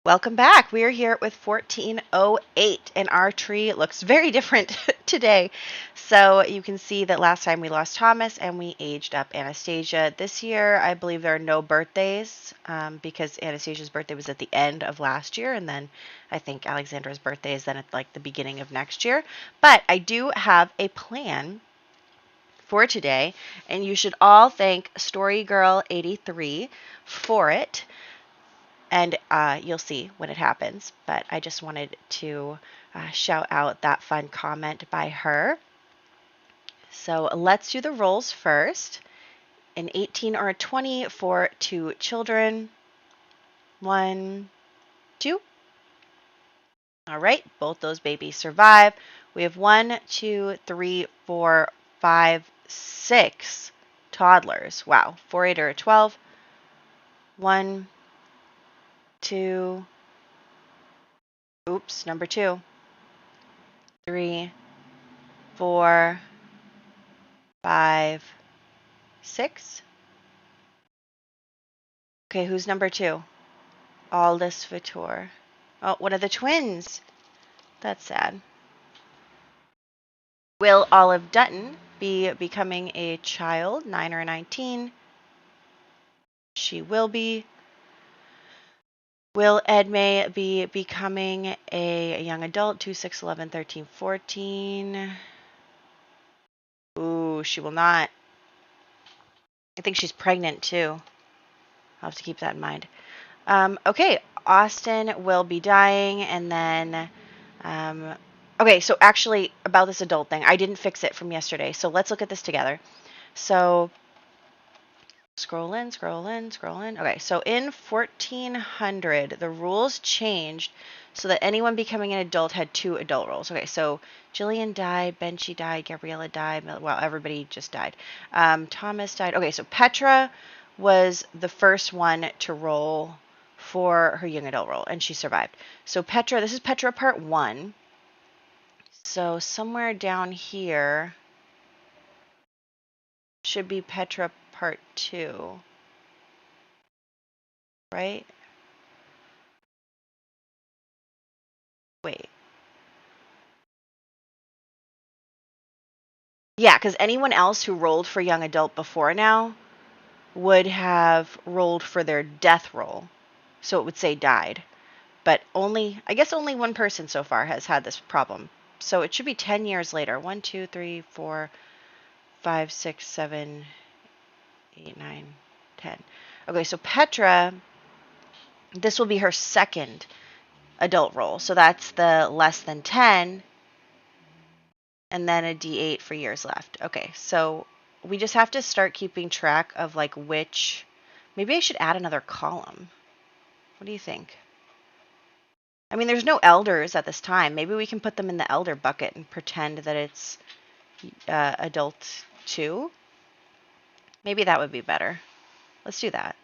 Welcome back. We are here with 1408, and our tree looks very different today. So you can see that last time we lost Thomas and we aged up Anastasia. This year, I believe there are no birthdays because Anastasia's birthday was at the end of last year, and then I think Alexandra's birthday is then at like the beginning of next year. But I do have a plan for today, and you should all thank StoryGirl83 for it. And you'll see when it happens. But I just wanted to shout out that fun comment by her. So let's do the rolls first. An 18 or a 20 for 2 children. 1, 2. All right, both those babies survive. We have 1, 2, 3, 4, 5, 6 toddlers. Wow, 4, 8, or a 12. 1, 2. Oops, number 2. 3, 4, 5, 6. Okay, who's number 2? Aldous Vitor. Oh, one of the twins. That's sad. Will Olive Dutton be becoming a child, 9 or 19? She will be. Will Edmay be becoming a young adult, 2, 6, 11, 13, 14? Ooh, she will not. I think she's pregnant too. I'll have to keep that in mind. Okay, Austin will be dying, and then, okay, so actually, about this adult thing, I didn't fix it from yesterday, so let's look at this together. So, scroll in. Okay, so in 1400, the rules changed so that anyone becoming an adult had 2 adult roles. Okay, so Jillian died, Benchy died, Gabriella died, well, everybody just died. Thomas died. Okay, so Petra was the first one to roll for her young adult role, and she survived. So Petra, this is Petra part 1. So somewhere down here should be Petra part 2, right? Wait. Yeah, because anyone else who rolled for young adult before now would have rolled for their death roll. So it would say died. But I guess only one person so far has had this problem. So it should be 10 years later. 1, 2, 3, 4, 5, 6, 7, 8, 9, 10. Okay, so Petra, this will be her second adult roll. So that's the less than 10. And then a D8 for years left. Okay, so we just have to start keeping track of like which. Maybe I should add another column. What do you think? I mean, there's no elders at this time. Maybe we can put them in the elder bucket and pretend that it's adult 2. Maybe that would be better. Let's do that.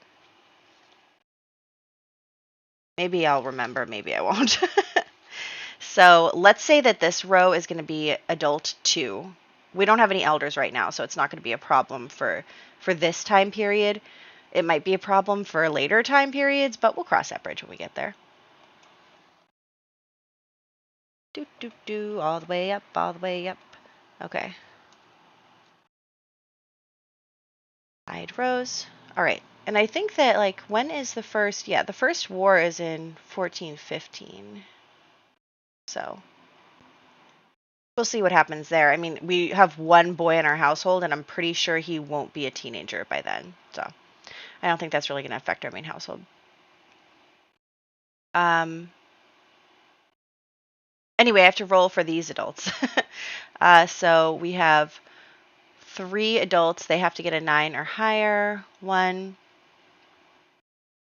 Maybe I'll remember, maybe I won't. So let's say that this row is going to be adult 2. We don't have any elders right now, so it's not going to be a problem for this time period. It might be a problem for later time periods, but we'll cross that bridge when we get there. All the way up, all the way up. Okay. Hide rows. All right. And I think that, like, when is the first? Yeah, the first war is in 1415. So we'll see what happens there. I mean, we have one boy in our household, and I'm pretty sure he won't be a teenager by then. So I don't think that's really going to affect our main household. Anyway, I have to roll for these adults. So we have 3 adults. They have to get a 9 or higher. 1.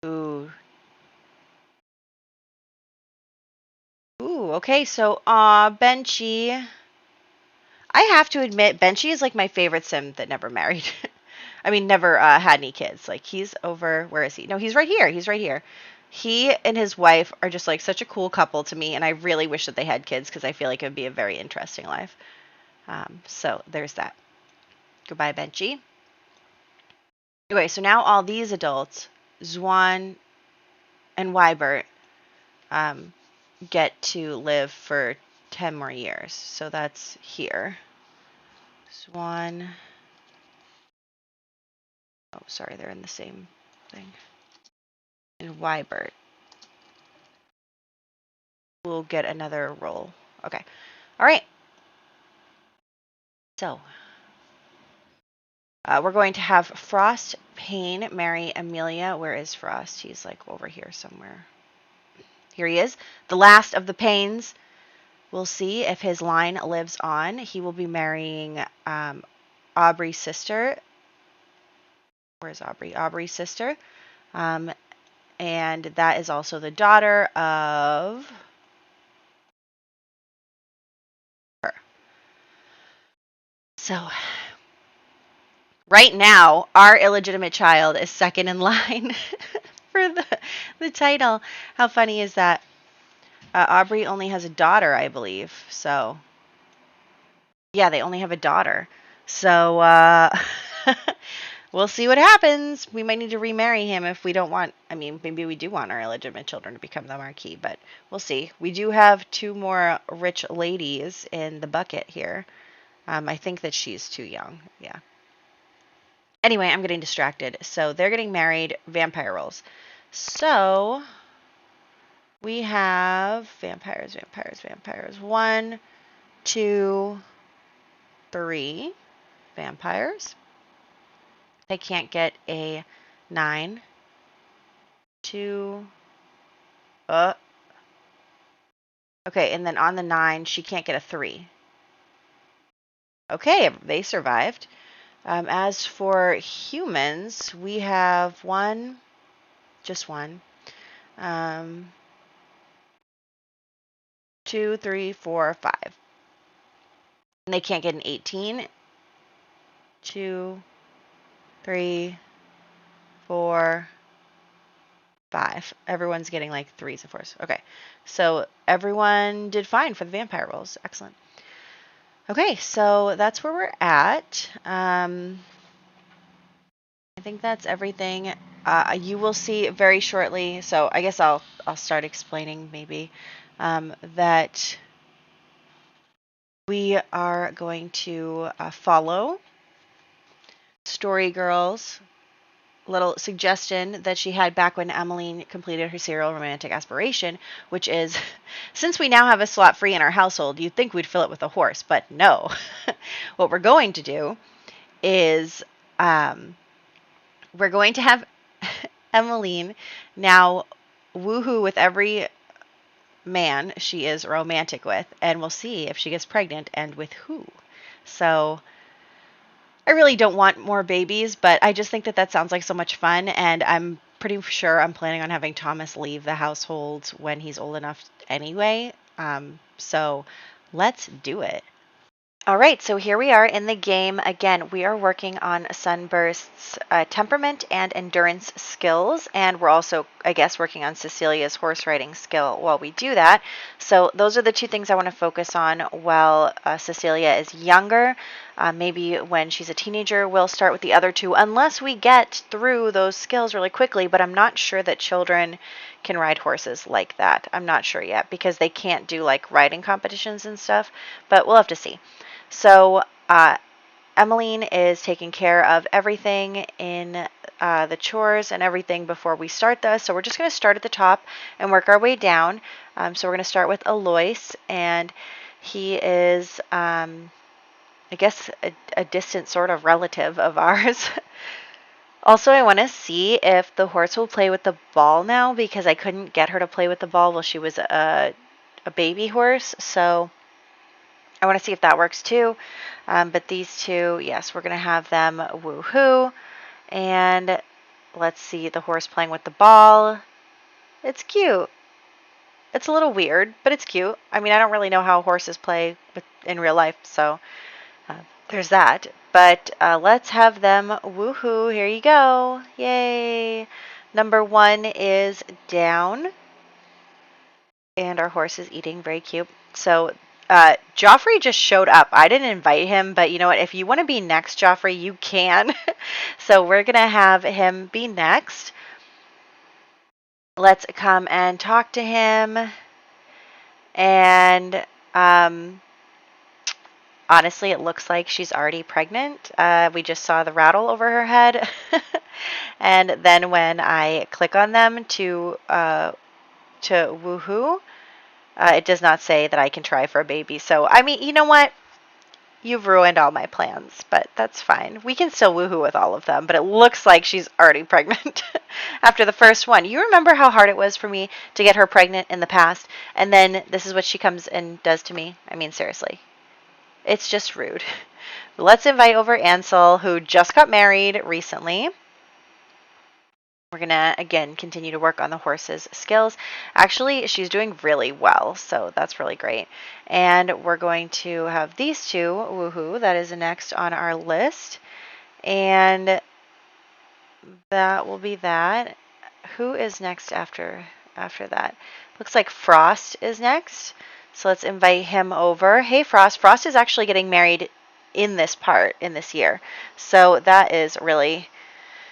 Ooh. Ooh, okay. So, Benchy. I have to admit, Benchy is like my favorite sim that never married. I mean, never had any kids. Like, he's over. Where is he? No, he's right here. He's right here. He and his wife are just like such a cool couple to me, and I really wish that they had kids because I feel like it would be a very interesting life. So there's that. Goodbye, Benchy. Okay, so now all these adults, Zwan and Wybert, get to live for 10 more years. So that's here. Swan. Oh, sorry, they're in the same thing. And Wybert will get another roll. Okay. All right. So we're going to have Frost, Payne, marry Amelia. Where is Frost? He's like over here somewhere. Here he is. The last of the Paynes. We'll see if his line lives on. He will be marrying Aubrey's sister. Where's Aubrey? Aubrey's sister. And that is also the daughter of her. So right now, our illegitimate child is second in line for the title. How funny is that? Aubrey only has a daughter, I believe. So, yeah, they only have a daughter. So, we'll see what happens. We might need to remarry him if we don't want, I mean, maybe we do want our illegitimate children to become the marquis, but we'll see. We do have 2 more rich ladies in the bucket here. I think that she's too young. Yeah. Anyway, I'm getting distracted. So they're getting married, vampire rolls. So we have vampires. 1, 2, 3 vampires. They can't get a 9. 2. Okay, and then on the 9, she can't get a 3. Okay, they survived. As for humans, we have just one. 2, 3, 4, 5. And they can't get an 18. 2, 3, 4, 5. Everyone's getting like 3s and 4s. Okay, so everyone did fine for the vampire rolls. Excellent. Okay, so that's where we're at. I think that's everything. You will see very shortly. So I guess I'll start explaining maybe that we are going to follow Story Girl's little suggestion that she had back when Emmeline completed her serial romantic aspiration, which is, since we now have a slot free in our household, you'd think we'd fill it with a horse, but no. What we're going to do is we're going to have Emmeline now woohoo with every man she is romantic with, and we'll see if she gets pregnant and with who. So I really don't want more babies, but I just think that sounds like so much fun, and I'm pretty sure I'm planning on having Thomas leave the household when he's old enough anyway. So let's do it. All right, so here we are in the game. Again, we are working on Sunburst's temperament and endurance skills, and we're also, I guess, working on Cecilia's horse riding skill while we do that. So those are the 2 things I want to focus on while Cecilia is younger. Maybe when she's a teenager, we'll start with the other 2, unless we get through those skills really quickly, but I'm not sure that children can ride horses like that. I'm not sure yet, because they can't do like riding competitions and stuff, but we'll have to see. So Emmeline is taking care of everything in the chores and everything before we start this. So we're just going to start at the top and work our way down. So we're going to start with Alois, and he is, I guess, a distant sort of relative of ours. Also, I want to see if the horse will play with the ball now, because I couldn't get her to play with the ball while she was a baby horse. So I want to see if that works too. But these 2, yes, we're going to have them woohoo. And let's see the horse playing with the ball. It's cute. It's a little weird, but it's cute. I mean, I don't really know how horses play in real life, so there's that. But let's have them woohoo. Here you go. Yay. Number 1 is down. And our horse is eating. Very cute. So Joffrey just showed up. I didn't invite him, but you know what? If you want to be next, Joffrey, you can. So we're going to have him be next. let's come and talk to him. And honestly, it looks like she's already pregnant. We just saw the rattle over her head. And then when I click on them to woohoo, it does not say that I can try for a baby. So, I mean, you know what? You've ruined all my plans, but that's fine. We can still woohoo with all of them, but it looks like she's already pregnant after the first one. You remember how hard it was for me to get her pregnant in the past, and then this is what she comes and does to me? I mean, seriously. It's just rude. Let's invite over Ansel, who just got married recently. We're going to, again, continue to work on the horse's skills. Actually, she's doing really well, so that's really great. And we're going to have these two, woohoo, that is next on our list. And that will be that. Who is next after that? Looks like Frost is next. So let's invite him over. Hey, Frost. Frost is actually getting married in this year. So that is really,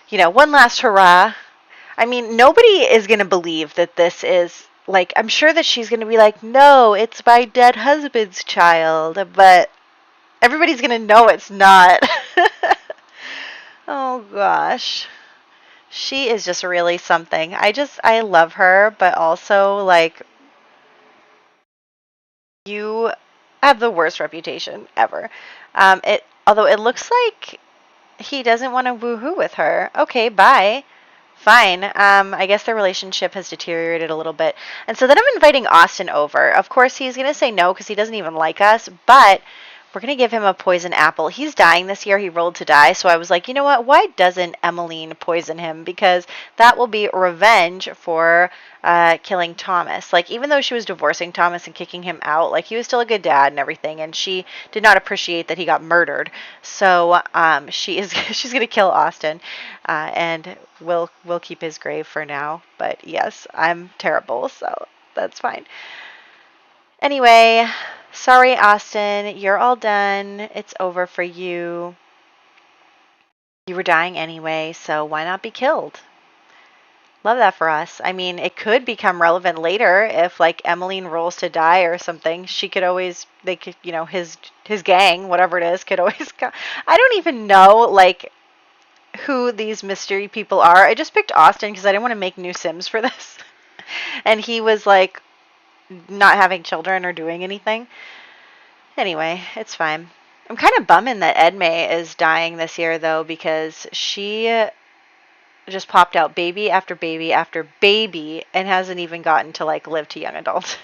one last hurrah. I mean, nobody is going to believe that this is, like, I'm sure that she's going to be like, no, it's my dead husband's child, but everybody's going to know it's not. Oh, gosh. She is just really something. I love her, but also, like, you have the worst reputation ever. Although it looks like he doesn't want to woohoo with her. Okay, bye. Fine. I guess their relationship has deteriorated a little bit. And so then I'm inviting Austin over. Of course, he's going to say no because he doesn't even like us, but we're going to give him a poison apple. He's dying this year. He rolled to die. So I was like, you know what? Why doesn't Emmeline poison him? Because that will be revenge for killing Thomas. Like, even though she was divorcing Thomas and kicking him out, like, he was still a good dad and everything. And she did not appreciate that he got murdered. So she's going to kill Austin. And we'll keep his grave for now. But yes, I'm terrible. So that's fine. Anyway, sorry, Austin. You're all done. It's over for you. You were dying anyway, so why not be killed? Love that for us. I mean, it could become relevant later if, like, Emmeline rolls to die or something. She could always, they could, his gang, whatever it is, could always come. I don't even know, like, who these mystery people are. I just picked Austin because I didn't want to make new Sims for this. And he was, like, not having children or doing anything. Anyway, it's fine. I'm kind of bumming that Edme is dying this year, though, because she just popped out baby after baby after baby and hasn't even gotten to, like, live to young adult.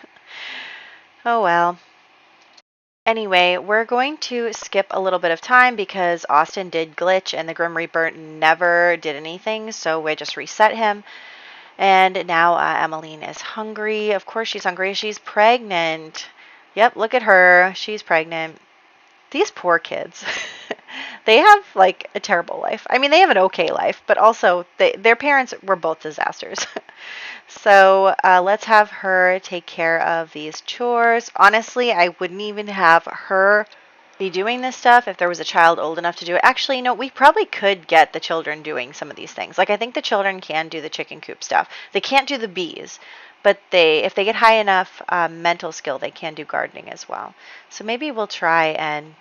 Oh, well. Anyway, we're going to skip a little bit of time because Austin did glitch and the Grim Reaper never did anything, so we just reset him. And now Emmeline is hungry. Of course she's hungry. She's pregnant. Yep, look at her. She's pregnant. These poor kids. They have, like, a terrible life. I mean, they have an okay life, but also their parents were both disasters. So let's have her take care of these chores. Honestly, I wouldn't even have her be doing this stuff if there was a child old enough to do it. Actually, no, we probably could get the children doing some of these things. Like, I think the children can do the chicken coop stuff. They can't do the bees, but if they get high enough mental skill, they can do gardening as well. So maybe we'll try and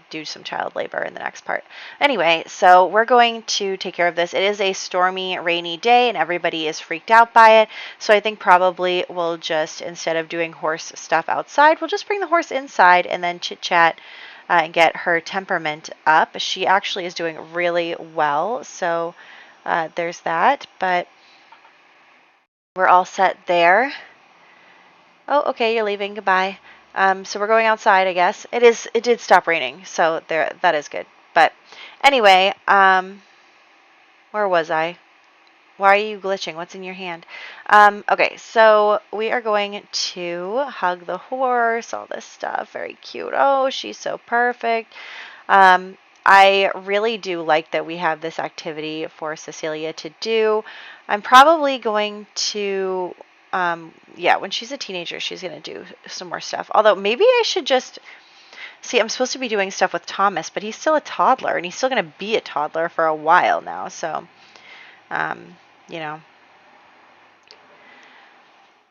do some child labor in the next part. Anyway, so we're going to take care of this. It is a stormy, rainy day, and everybody is freaked out by it. So I think probably we'll just, instead of doing horse stuff outside, we'll just bring the horse inside and then chit-chat and get her temperament up. She actually is doing really well, so there's that. But we're all set there. Oh, okay, you're leaving. Goodbye. So we're going outside, I guess. It did stop raining, so that is good. But anyway, where was I? Why are you glitching? What's in your hand? Okay, so we are going to hug the horse, all this stuff. Very cute. Oh, she's so perfect. I really do like that we have this activity for Cecilia to do. I'm probably going to, when she's a teenager, she's going to do some more stuff. Although maybe I should just, see, I'm supposed to be doing stuff with Thomas, but he's still a toddler, and he's still going to be a toddler for a while now. So,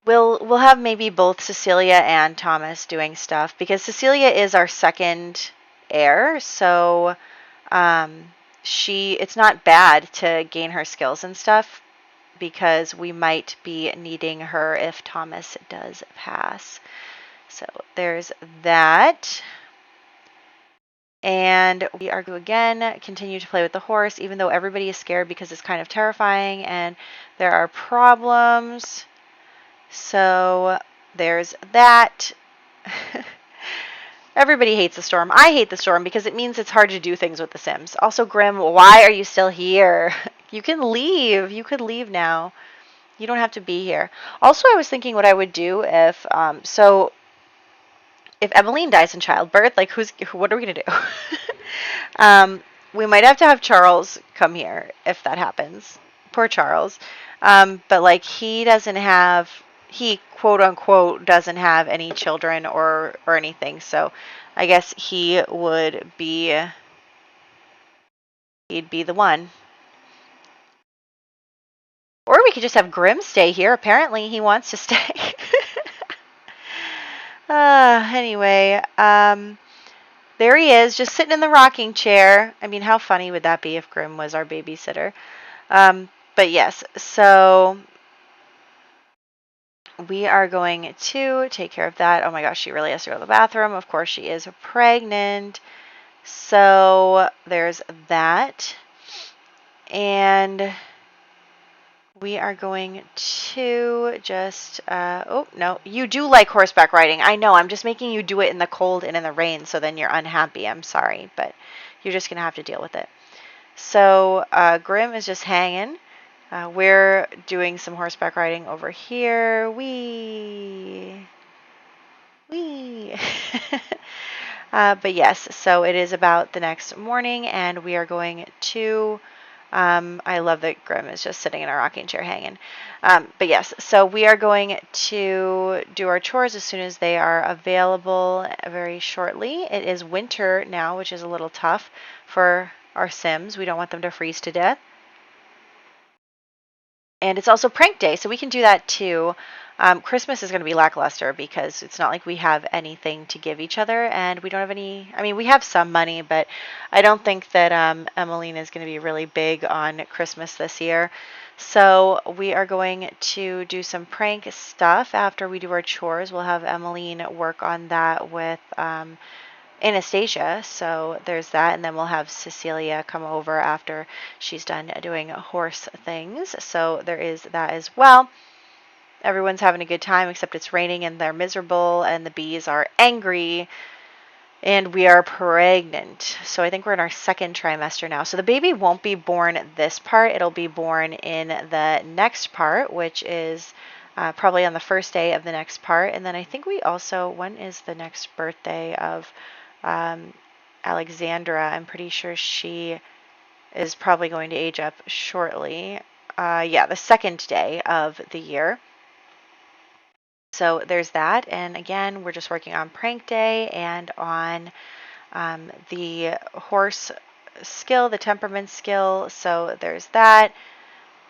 We'll have maybe both Cecilia and Thomas doing stuff because Cecilia is our second heir, so it's not bad to gain her skills and stuff because we might be needing her if Thomas does pass. So there's that. And we are going to again continue to play with the horse, even though everybody is scared because it's kind of terrifying and there are problems. So there's that. Everybody hates the storm. I hate the storm because it means it's hard to do things with the Sims. Also, Grim, why are you still here? You can leave. You could leave now. You don't have to be here. Also, I was thinking what I would do if if Emmeline dies in childbirth, like what are we gonna do? We might have to have Charles come here if that happens. Poor Charles. But like he quote unquote doesn't have any children or anything, so I guess he'd be the one. Or we could just have Grim stay here. Apparently he wants to stay. Anyway, there he is, just sitting in the rocking chair. I mean, how funny would that be if Grim was our babysitter? But yes, so we are going to take care of that. Oh my gosh, she really has to go to the bathroom. Of course, she is pregnant. So there's that. And we are going to just, oh, no, you do like horseback riding. I know, I'm just making you do it in the cold and in the rain, so then you're unhappy. I'm sorry, but you're just going to have to deal with it. So Grim is just hanging. We're doing some horseback riding over here. Wee. But yes, so it is about the next morning, and we are going to... I love that Grim is just sitting in a rocking chair hanging. But yes, so we are going to do our chores as soon as they are available very shortly. It is winter now, which is a little tough for our Sims. We don't want them to freeze to death. And it's also prank day, so we can do that too. Christmas is going to be lackluster because it's not like we have anything to give each other, and we don't have any... I mean, we have some money, but I don't think that Emmeline is going to be really big on Christmas this year. So we are going to do some prank stuff after we do our chores. We'll have Emmeline work on that with... Anastasia, so there's that, and then we'll have Cecilia come over after she's done doing horse things, so there is that as well. Everyone's having a good time except it's raining and they're miserable and the bees are angry and we are pregnant. So I think we're in our second trimester now. So the baby won't be born this part, it'll be born in the next part, which is probably on the first day of the next part. And then I think we also, when is the next birthday of Alexandra? I'm pretty sure she is probably going to age up shortly. Yeah, the second day of the year. So there's that. And again, we're just working on prank day and on the horse skill, the temperament skill. So there's that.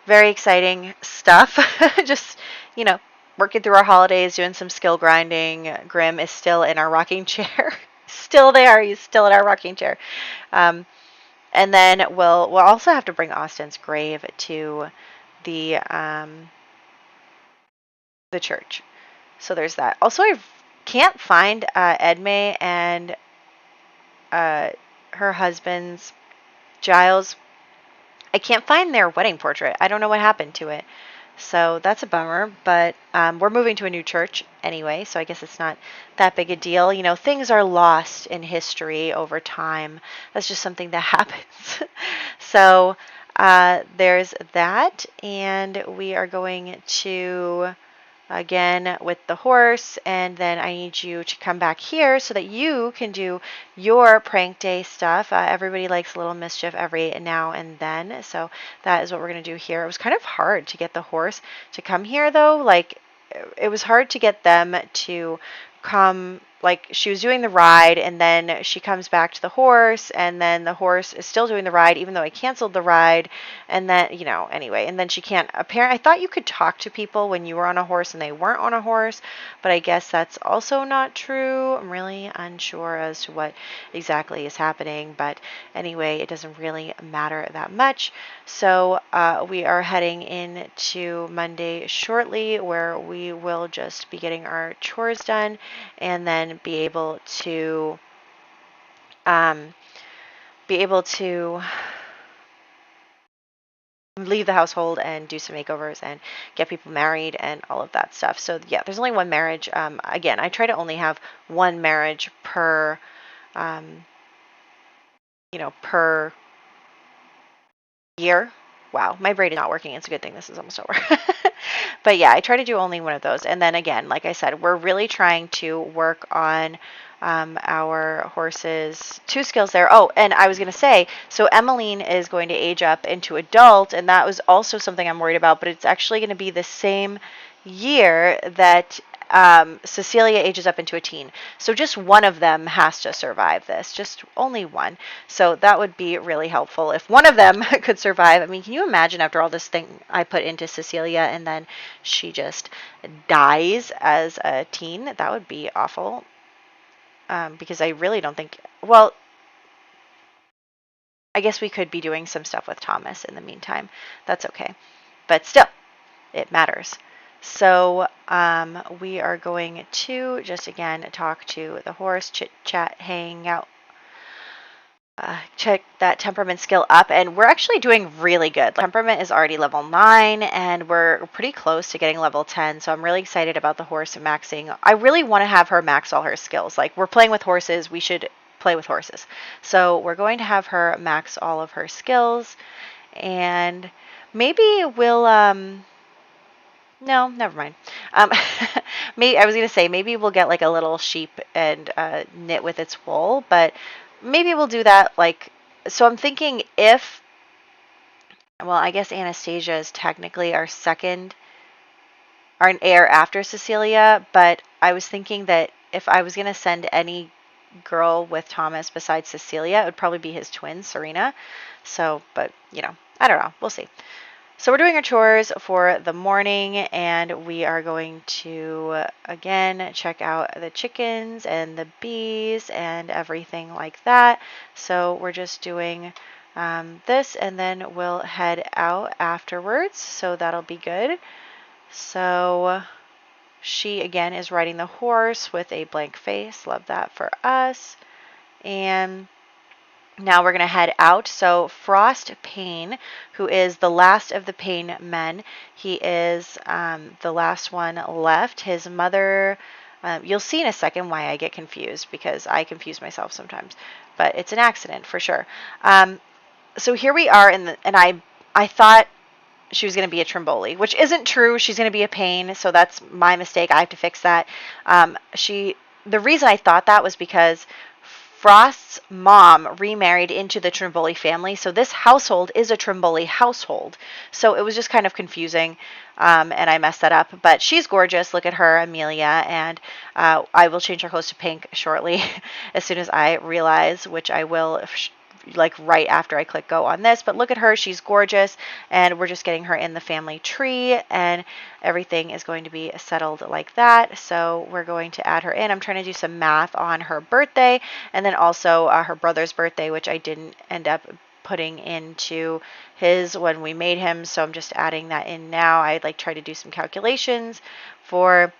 Very exciting stuff. Just, you know, working through our holidays, doing some skill grinding. Grim is still in our rocking chair. Still there. He's still in our rocking chair. And then we'll also have to bring Austin's grave to the church. So there's that. Also, I can't find Edme and her husband's Giles. I can't find their wedding portrait. I don't know what happened to it. So that's a bummer, but we're moving to a new church anyway, so I guess it's not that big a deal. You know, things are lost in history over time. That's just something that happens. So there's that, and we are going to, again, with the horse, and then I need you to come back here so that you can do your prank day stuff. Everybody likes a little mischief every now and then, so that is what we're going to do here. It was kind of hard to get the horse to come here, though. Like, it was hard to get them to come like she was doing the ride, and then she comes back to the horse, and then the horse is still doing the ride even though I canceled the ride. And then, anyway, and then she can't, apparently I thought you could talk to people when you were on a horse and they weren't on a horse, but I guess that's also not true. I'm really unsure as to what exactly is happening, but anyway, it doesn't really matter that much. So we are heading into Monday shortly, where we will just be getting our chores done and then be able to leave the household and do some makeovers and get people married and all of that stuff. So yeah, there's only one marriage. Again, I try to only have one marriage per per year. Wow, my brain is not working. It's a good thing this is almost over. But yeah, I try to do only one of those. And then again, like I said, we're really trying to work on our horses. 2 skills there. Oh, and I was going to say, so Emmeline is going to age up into adult, and that was also something I'm worried about, but it's actually going to be the same year that Cecilia ages up into a teen. So just one of them has to survive this, just only one. So that would be really helpful if one of them could survive. I mean, can you imagine after all this thing I put into Cecilia and then she just dies as a teen? That would be awful. Because I really don't think, well, I guess we could be doing some stuff with Thomas in the meantime. That's okay. But still, it matters. So we are going to just, again, talk to the horse, chit-chat, hang out, check that temperament skill up, and we're actually doing really good. Temperament is already level 9, and we're pretty close to getting level 10, so I'm really excited about the horse maxing. I really want to have her max all her skills. Like, we're playing with horses, we should play with horses. So we're going to have her max all of her skills, and maybe we'll, no, never mind. Maybe I was gonna say maybe we'll get like a little sheep and knit with its wool, but maybe we'll do that. Like, so I'm thinking well, I guess Anastasia is technically our heir after Cecilia, but I was thinking that if I was gonna send any girl with Thomas besides Cecilia, it would probably be his twin, Serena. So, but I don't know. We'll see. So we're doing our chores for the morning, and we are going to, again, check out the chickens and the bees and everything like that. So we're just doing this, and then we'll head out afterwards. So that'll be good. So she, again, is riding the horse with a blank face. Love that for us. And now we're going to head out. So Frost Payne, who is the last of the Payne men, he is the last one left. His mother, you'll see in a second why I get confused, because I confuse myself sometimes, but it's an accident for sure. So here we are, and I thought she was going to be a Trimboli, which isn't true. She's going to be a Payne, so that's my mistake. I have to fix that. The reason I thought that was because Frost's mom remarried into the Trimboli family, so this household is a Trimboli household. So it was just kind of confusing, and I messed that up. But she's gorgeous. Look at her, Amelia, and I will change her clothes to pink shortly as soon as I realize, which I will like right after I click go on this. But look at her, she's gorgeous, and we're just getting her in the family tree, and everything is going to be settled like that. So we're going to add her in. I'm trying to do some math on her birthday, and then also her brother's birthday, which I didn't end up putting into his when we made him, so I'm just adding that in now. I like try to do some calculations for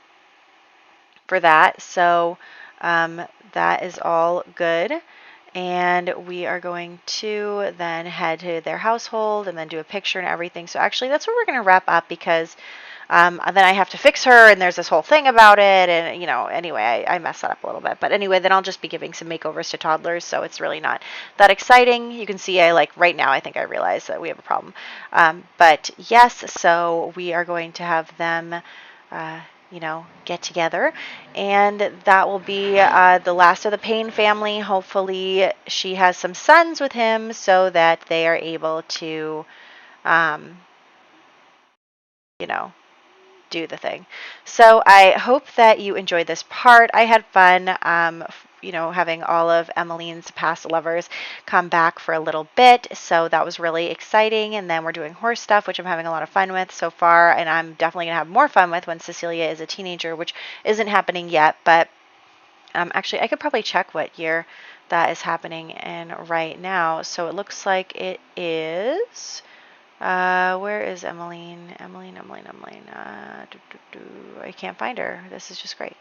that. So that is all good. And we are going to then head to their household and then do a picture and everything. So actually, that's where we're going to wrap up, because then I have to fix her, and there's this whole thing about it. And, anyway, I messed that up a little bit. But anyway, then I'll just be giving some makeovers to toddlers, so it's really not that exciting. You can see right now, I think I realize that we have a problem. But yes, so we are going to have them get together, and that will be the last of the Payne family. Hopefully she has some sons with him so that they are able to do the thing. So I hope that you enjoyed this part. I had fun, having all of Emmeline's past lovers come back for a little bit. So that was really exciting. And then we're doing horse stuff, which I'm having a lot of fun with so far. And I'm definitely going to have more fun with when Cecilia is a teenager, which isn't happening yet. But actually, I could probably check what year that is happening in right now. So it looks like it is... where is Emmeline? Emmeline. I can't find her. This is just great.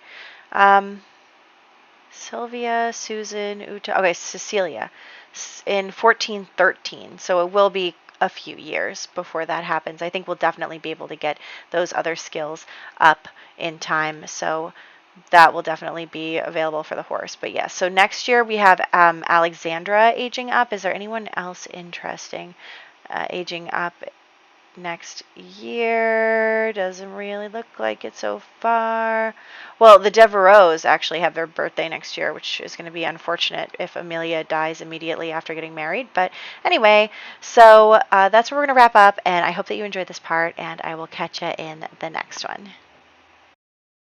Sylvia, Susan, Uta. Okay, Cecilia in 1413. So it will be a few years before that happens. I think we'll definitely be able to get those other skills up in time. So that will definitely be available for the horse. But yes, so next year we have Alexandra aging up. Is there anyone else interesting aging up next year? Doesn't really look like it so far. Well, the Devereaux actually have their birthday next year, which is going to be unfortunate if Amelia dies immediately after getting married. But anyway, so that's where we're going to wrap up, and I hope that you enjoyed this part, and I will catch you in the next one.